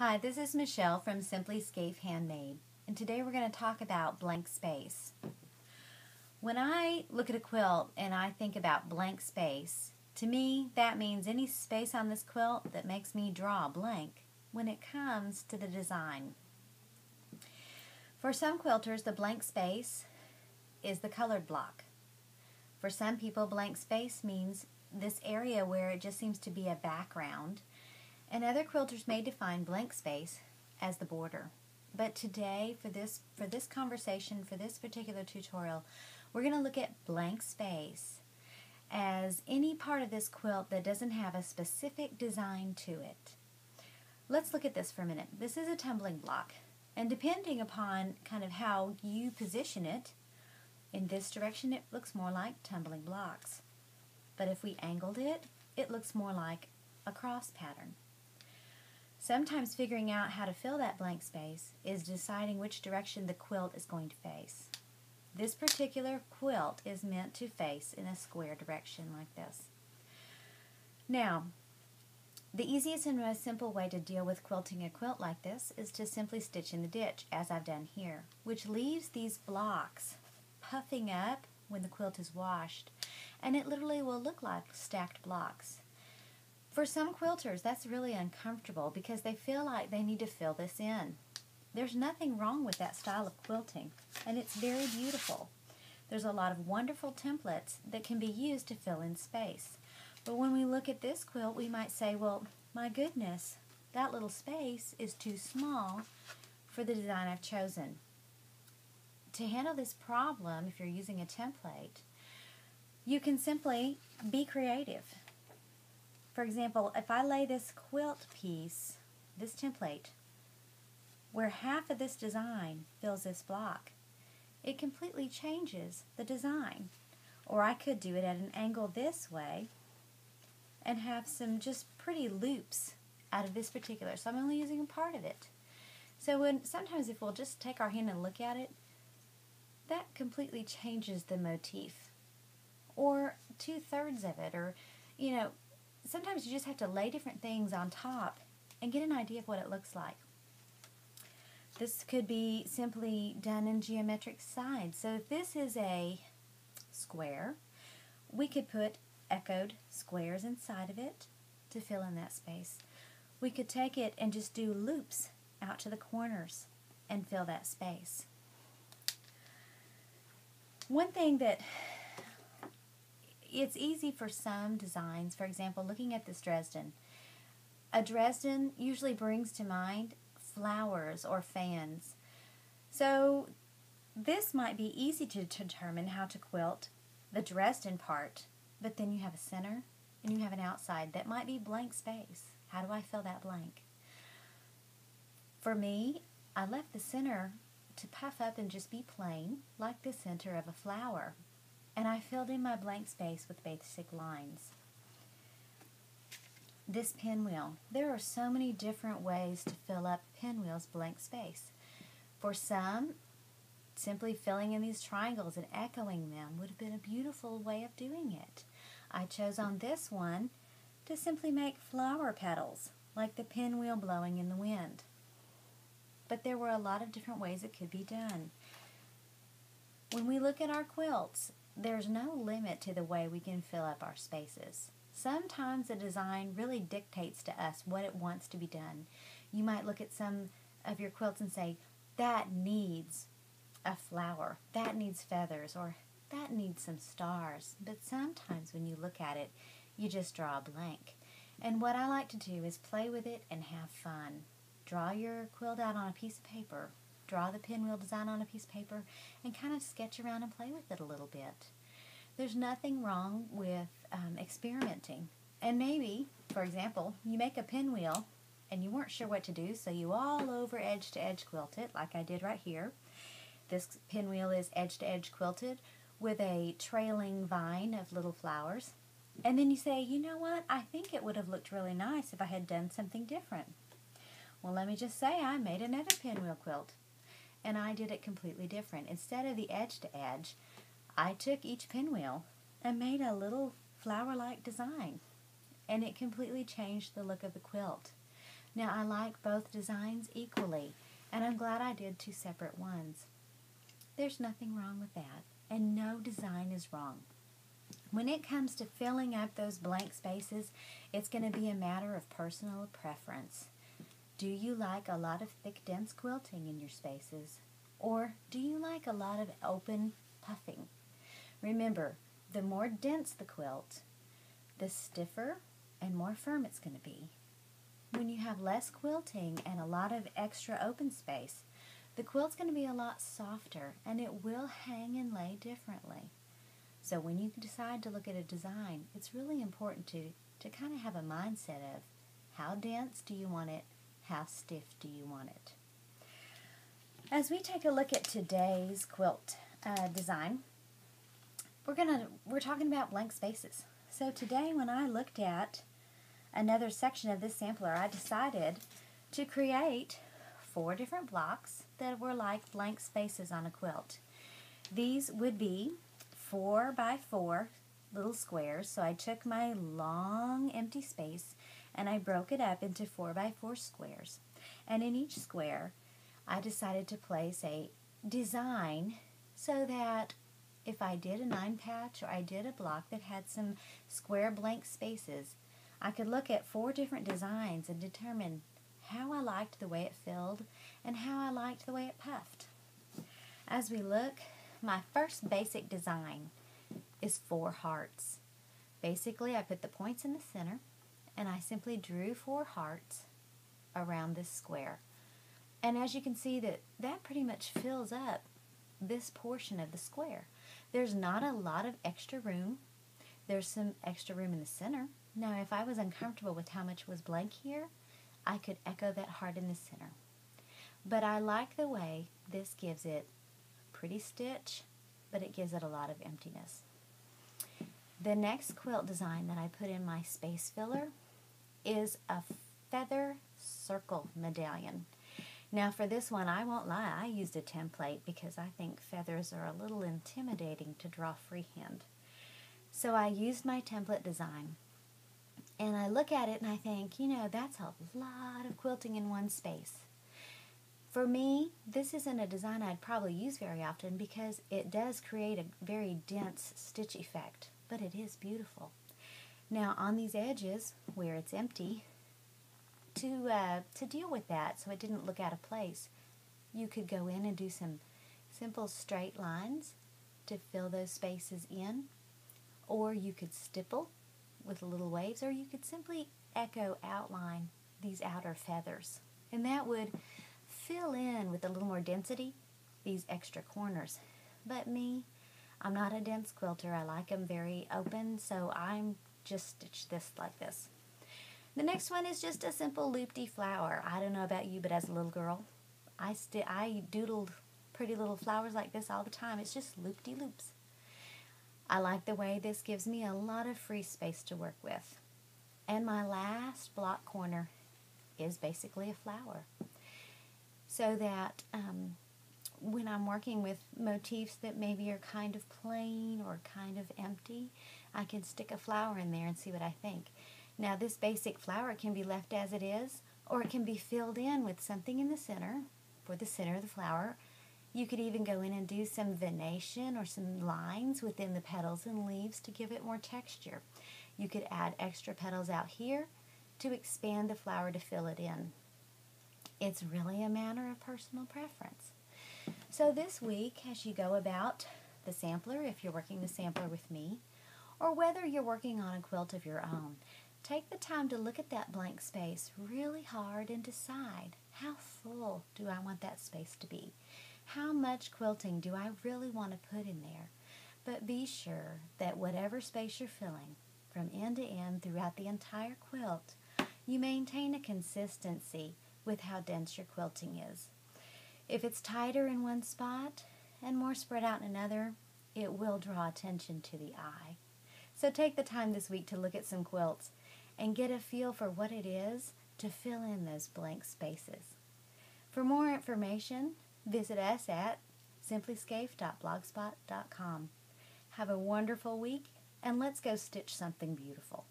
Hi, this is Michelle from Simply Scaife Handmade, and today we're going to talk about blank space. When I look at a quilt and I think about blank space, to me that means any space on this quilt that makes me draw blank when it comes to the design. For some quilters, the blank space is the colored block. For some people, blank space means this area where it just seems to be a background. And other quilters may define blank space as the border. But today, for this conversation, for this particular tutorial, we're going to look at blank space as any part of this quilt that doesn't have a specific design to it. Let's look at this for a minute. This is a tumbling block, and depending upon kind of how you position it, in this direction it looks more like tumbling blocks. But if we angled it, it looks more like a cross pattern. Sometimes figuring out how to fill that blank space is deciding which direction the quilt is going to face. This particular quilt is meant to face in a square direction like this. Now, the easiest and most simple way to deal with quilting a quilt like this is to simply stitch in the ditch, as I've done here, which leaves these blocks puffing up when the quilt is washed, and it literally will look like stacked blocks. For some quilters, that's really uncomfortable because they feel like they need to fill this in. There's nothing wrong with that style of quilting, and it's very beautiful. There's a lot of wonderful templates that can be used to fill in space. But when we look at this quilt, we might say, well, my goodness, that little space is too small for the design I've chosen. To handle this problem, if you're using a template, you can simply be creative. For example, if I lay this quilt piece, this template, where half of this design fills this block, it completely changes the design. Or I could do it at an angle this way and have some just pretty loops out of this particular. So I'm only using a part of it. So sometimes if we'll just take our hand and look at it, that completely changes the motif. Or 2/3 of it, or, sometimes you just have to lay different things on top and get an idea of what it looks like. This could be simply done in geometric sides. So if this is a square, we could put echoed squares inside of it to fill in that space. We could take it and just do loops out to the corners and fill that space. One thing that it's easy for some designs, for example, looking at this Dresden. A Dresden usually brings to mind flowers or fans. So this might be easy to determine how to quilt the Dresden part, but then you have a center and you have an outside that might be blank space. How do I fill that blank? For me, I left the center to puff up and just be plain, like the center of a flower. And I filled in my blank space with basic lines. This pinwheel. There are so many different ways to fill up pinwheel's blank space. For some, simply filling in these triangles and echoing them would have been a beautiful way of doing it. I chose on this one to simply make flower petals, like the pinwheel blowing in the wind. But there were a lot of different ways it could be done. When we look at our quilts, there's no limit to the way we can fill up our spaces. Sometimes the design really dictates to us what it wants to be done. You might look at some of your quilts and say, that needs a flower, that needs feathers, or that needs some stars. But sometimes when you look at it, you just draw a blank. And what I like to do is play with it and have fun. Draw your quilt out on a piece of paper. Draw the pinwheel design on a piece of paper and kind of sketch around and play with it a little bit. There's nothing wrong with experimenting. And maybe, for example, you make a pinwheel and you weren't sure what to do, so you all over edge to edge quilt it, like I did right here. This pinwheel is edge to edge quilted with a trailing vine of little flowers. And then you say, you know what, I think it would have looked really nice if I had done something different. Well, let me just say I made another pinwheel quilt. And I did it completely different. Instead of the edge to edge, I took each pinwheel and made a little flower-like design. And it completely changed the look of the quilt. Now I like both designs equally, and I'm glad I did 2 separate ones. There's nothing wrong with that, and no design is wrong. When it comes to filling up those blank spaces, it's going to be a matter of personal preference. Do you like a lot of thick, dense quilting in your spaces? Or do you like a lot of open puffing? Remember, the more dense the quilt, the stiffer and more firm it's going to be. When you have less quilting and a lot of extra open space, the quilt's going to be a lot softer and it will hang and lay differently. So when you decide to look at a design, it's really important to kind of have a mindset of how dense do you want it, how stiff do you want it. As we take a look at today's quilt design, we're talking about blank spaces. So today when I looked at another section of this sampler, I decided to create 4 different blocks that were like blank spaces on a quilt. These would be 4 by 4 little squares. So I took my long empty space and I broke it up into 4 by 4 squares. And in each square, I decided to place a design so that if I did a 9 patch or I did a block that had some square blank spaces, I could look at 4 different designs and determine how I liked the way it filled and how I liked the way it puffed. As we look, my first basic design is 4 hearts. Basically, I put the points in the center and I simply drew 4 hearts around this square. And as you can see, that pretty much fills up this portion of the square. There's not a lot of extra room. There's some extra room in the center. Now, if I was uncomfortable with how much was blank here, I could echo that heart in the center. But I like the way this gives it pretty stitch, but it gives it a lot of emptiness. The next quilt design that I put in my space filler is a feather circle medallion. Now for this one, I won't lie, I used a template because I think feathers are a little intimidating to draw freehand. So I used my template design. And I look at it and I think, that's a lot of quilting in one space. For me, this isn't a design I'd probably use very often because it does create a very dense stitch effect, but it is beautiful. Now on these edges where it's empty, to deal with that so it didn't look out of place, you could go in and do some simple straight lines to fill those spaces in, or you could stipple with little waves, or you could simply outline these outer feathers, and that would fill in with a little more density these extra corners. But me, I'm not a dense quilter. I like them very open, so I'm just stitch this like this. The next one is just a simple loop-de flower. I don't know about you, but as a little girl, I doodled pretty little flowers like this all the time. It's just loop-de-loops. I like the way this gives me a lot of free space to work with. And my last block corner is basically a flower. So that when I'm working with motifs that maybe are kind of plain or kind of empty, I can stick a flower in there and see what I think. Now this basic flower can be left as it is, or it can be filled in with something in the center, for the center of the flower. You could even go in and do some venation or some lines within the petals and leaves to give it more texture. You could add extra petals out here to expand the flower to fill it in. It's really a matter of personal preference. So this week, as you go about the sampler, if you're working the sampler with me, or whether you're working on a quilt of your own, take the time to look at that blank space really hard and decide, how full do I want that space to be? How much quilting do I really want to put in there? But be sure that whatever space you're filling, from end to end throughout the entire quilt, you maintain a consistency with how dense your quilting is. If it's tighter in one spot and more spread out in another, it will draw attention to the eye. So take the time this week to look at some quilts and get a feel for what it is to fill in those blank spaces. For more information, visit us at simplyscaped.blogspot.com. Have a wonderful week, and let's go stitch something beautiful.